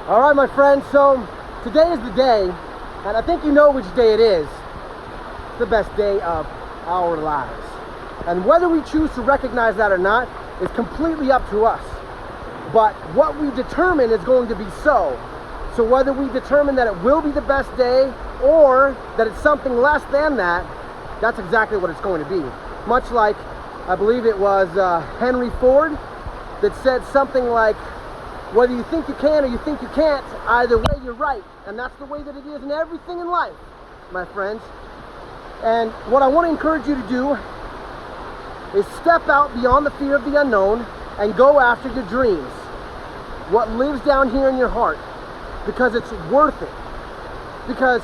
All right, my friends, so today is the day, and I think you know which day it is. It's the best day of our lives. And whether we choose to recognize that or not is completely up to us. But what we determine is going to be so. So whether we determine that it will be the best day or that it's something less than that, that's exactly what it's going to be. Much like, I believe it was Henry Ford that said something like, whether you think you can or you think you can't, either way you're right. And that's the way that it is in everything in life, my friends. And what I want to encourage you to do is step out beyond the fear of the unknown and go after your dreams. What lives down here in your heart, because it's worth it. Because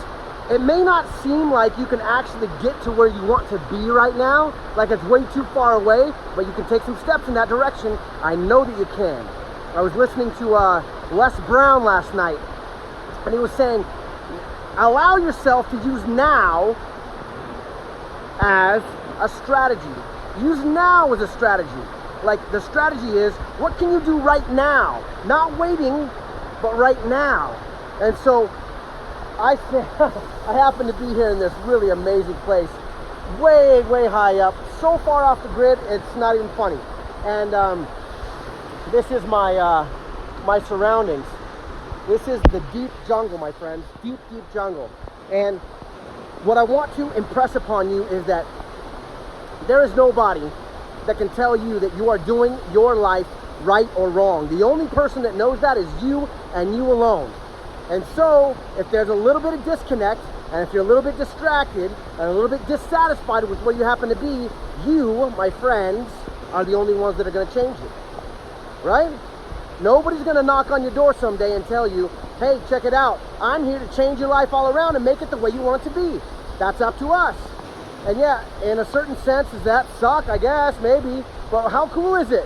it may not seem like you can actually get to where you want to be right now, like it's way too far away, but you can take some steps in that direction. I know that you can. I was listening to Les Brown last night, and he was saying, allow yourself to use now as a strategy. Use now as a strategy. Like the strategy is, what can you do right now? Not waiting, but right now. And so I happen to be here in this really amazing place, way, way high up, so far off the grid, it's not even funny. And this is my my surroundings. This is the deep jungle, my friends, deep, deep jungle. And what I want to impress upon you is that there is nobody that can tell you that you are doing your life right or wrong. The only person that knows that is you and you alone. And so, if there's a little bit of disconnect, and if you're a little bit distracted, and a little bit dissatisfied with where you happen to be, you, my friends, are the only ones that are going to change it. Right? Nobody's going to knock on your door someday and tell you, hey, check it out. I'm here to change your life all around and make it the way you want it to be. That's up to us. And yeah, in a certain sense, does that suck? I guess, maybe. But how cool is it?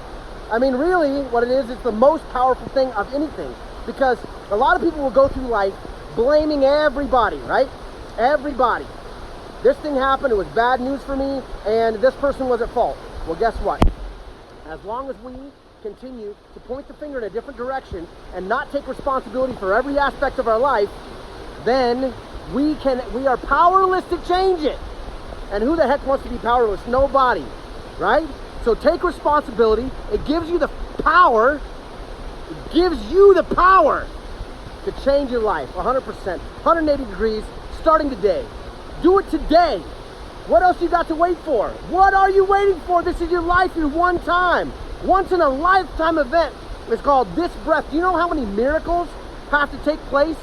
I mean, really, what it is, it's the most powerful thing of anything. Because a lot of people will go through life blaming everybody, right? Everybody. This thing happened, it was bad news for me, and this person was at fault. Well, guess what? As long as we continue to point the finger in a different direction and not take responsibility for every aspect of our life, then we are powerless to change it. And who the heck wants to be powerless? Nobody, right? So take responsibility. It gives you the power. It gives you the power to change your life 100%, 180 degrees, starting today. Do it today. What else you got to wait for? What are you waiting for? This is your life, your one time. Once in a lifetime event. It's called this breath. Do you know how many miracles have to take place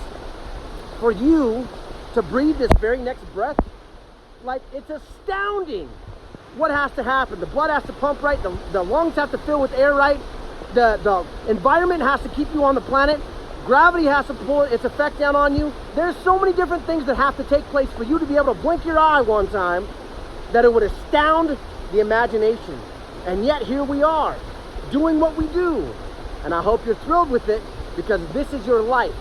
for you to breathe this very next breath? Like, it's astounding what has to happen. The blood has to pump right, the lungs have to fill with air right, the environment has to keep you on the planet, gravity has to pull its effect down on you. There's so many different things that have to take place for you to be able to blink your eye one time that it would astound the imagination. And yet here we are, doing what we do. And I hope you're thrilled with it, because this is your life.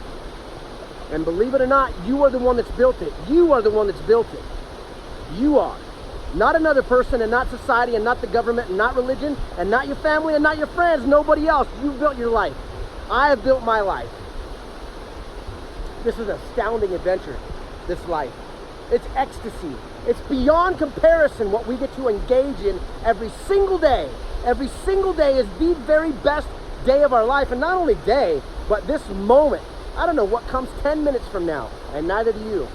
And believe it or not, you are the one that's built it. You are the one that's built it. You are. Not another person, and not society, and not the government, and not religion, and not your family, and not your friends, nobody else. You built your life. I have built my life. This is an astounding adventure, this life. It's ecstasy. It's beyond comparison what we get to engage in every single day. Every single day is the very best day of our life. And not only day, but this moment. I don't know what comes 10 minutes from now, and neither do you.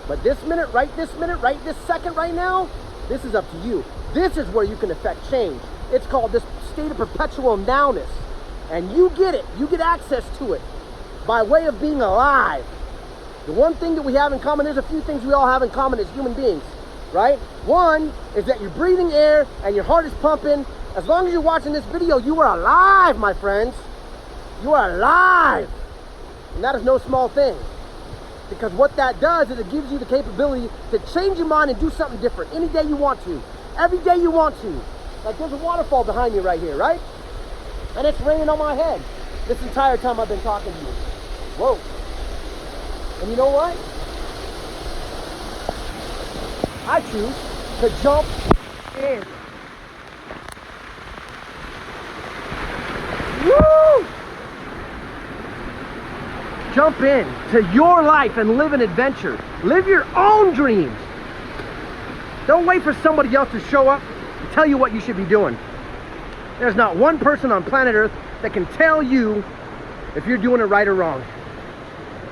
But this minute, right this second right now, this is up to you. This is where you can affect change. It's called this state of perpetual nowness. And you get it. You get access to it by way of being alive. The one thing that we have in common, there's a few things we all have in common as human beings, right? One is that you're breathing air and your heart is pumping. As long as you're watching this video, you are alive, my friends. You are alive. And that is no small thing. Because what that does is it gives you the capability to change your mind and do something different any day you want to. Every day you want to. Like, there's a waterfall behind me right here, right? And it's raining on my head this entire time I've been talking to you. Whoa. And you know what? I choose to jump in. Woo! Jump in to your life and live an adventure. Live your own dreams. Don't wait for somebody else to show up and tell you what you should be doing. There's not one person on planet Earth that can tell you if you're doing it right or wrong.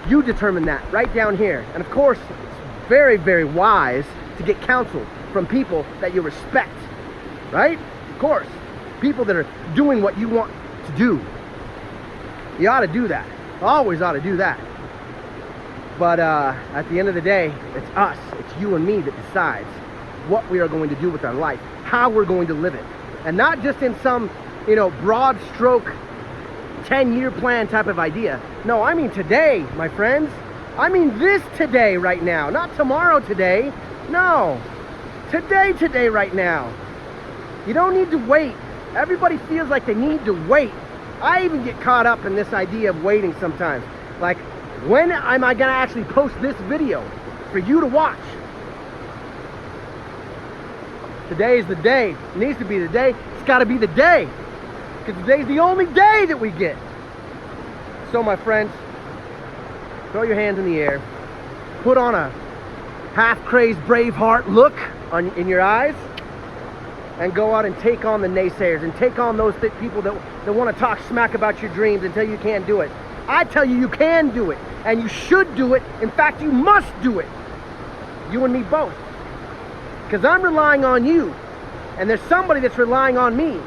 You determine that right down here. And of course, it's very, very wise to get counsel from people that you respect, right? Of course, people that are doing what you want to do. You ought to do that. Always ought to do that. But at the end of the day, it's us, it's you and me that decides what we are going to do with our life, how we're going to live it. And not just in some, broad stroke 10-year plan type of idea. No, I mean today, my friends. I mean this today, right now. Not tomorrow today. No. Today, right now. You don't need to wait. Everybody feels like they need to wait. I even get caught up in this idea of waiting sometimes. Like, when am I going to actually post this video for you to watch? Today is the day. It needs to be the day. It's got to be the day. Because today's the only day that we get. So, my friends, throw your hands in the air. Put on a half-crazed Braveheart look in your eyes. And go out and take on the naysayers. And take on those people that want to talk smack about your dreams and tell you can't do it. I tell you, you can do it. And you should do it. In fact, you must do it. You and me both. Because I'm relying on you. And there's somebody that's relying on me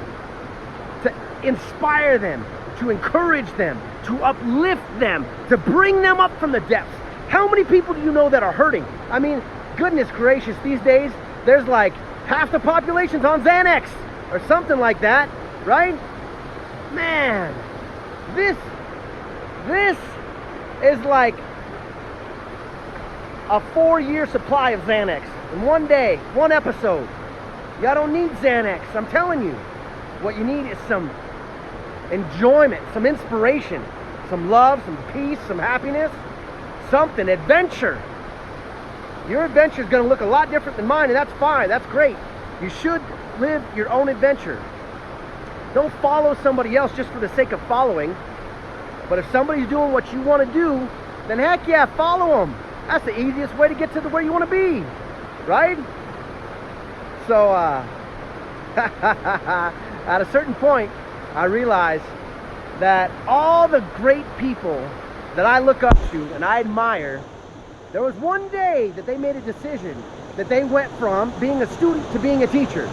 to inspire them, to encourage them, to uplift them, to bring them up from the depths. How many people do you know that are hurting? I mean, goodness gracious, these days, there's like half the population's on Xanax or something like that, right? Man, this is like a 4-year supply of Xanax in one day, one episode. Y'all don't need Xanax, I'm telling you. What you need is some enjoyment, some inspiration, some love, some peace, some happiness, something, adventure. Your adventure is going to look a lot different than mine, and that's fine, that's great. You should live your own adventure. Don't follow somebody else just for the sake of following. But if somebody's doing what you want to do, then heck yeah, follow them. That's the easiest way to get to where you want to be, right? So, at a certain point, I realized that all the great people that I look up to and I admire, there was one day that they made a decision that they went from being a student to being a teacher.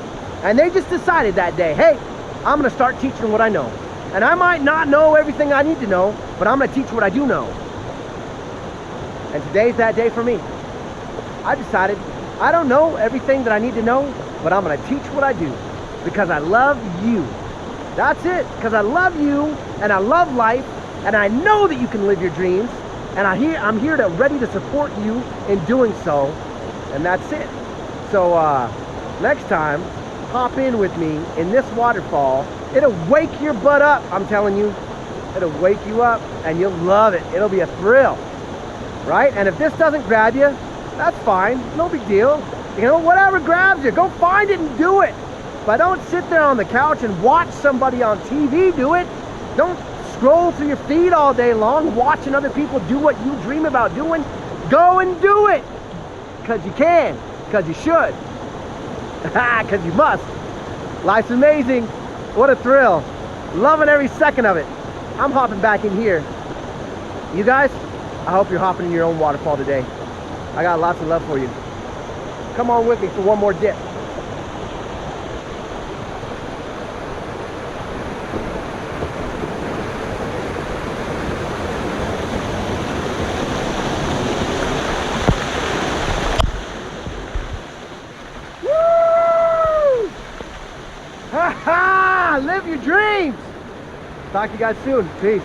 And they just decided that day, hey, I'm going to start teaching what I know. And I might not know everything I need to know, but I'm going to teach what I do know. And today's that day for me. I decided I don't know everything that I need to know, but I'm going to teach what I do because I love you. That's it, because I love you and I love life and I know that you can live your dreams and I'm here to ready to support you in doing so, and that's it. So next time, hop in with me in this waterfall. It'll wake your butt up, I'm telling you. It'll wake you up and you'll love it. It'll be a thrill, right? And if this doesn't grab you, that's fine, no big deal. Whatever grabs you, go find it and do it. But don't sit there on the couch and watch somebody on TV do it. Don't scroll through your feed all day long watching other people do what you dream about doing. Go and do it. Because you can, because you should, because you must. Life's amazing. What a thrill. Loving every second of it. I'm hopping back in here. You guys, I hope you're hopping in your own waterfall today. I got lots of love for you. Come on with me for one more dip. Woo! Ha ha! Live your dreams! Talk to you guys soon. Peace.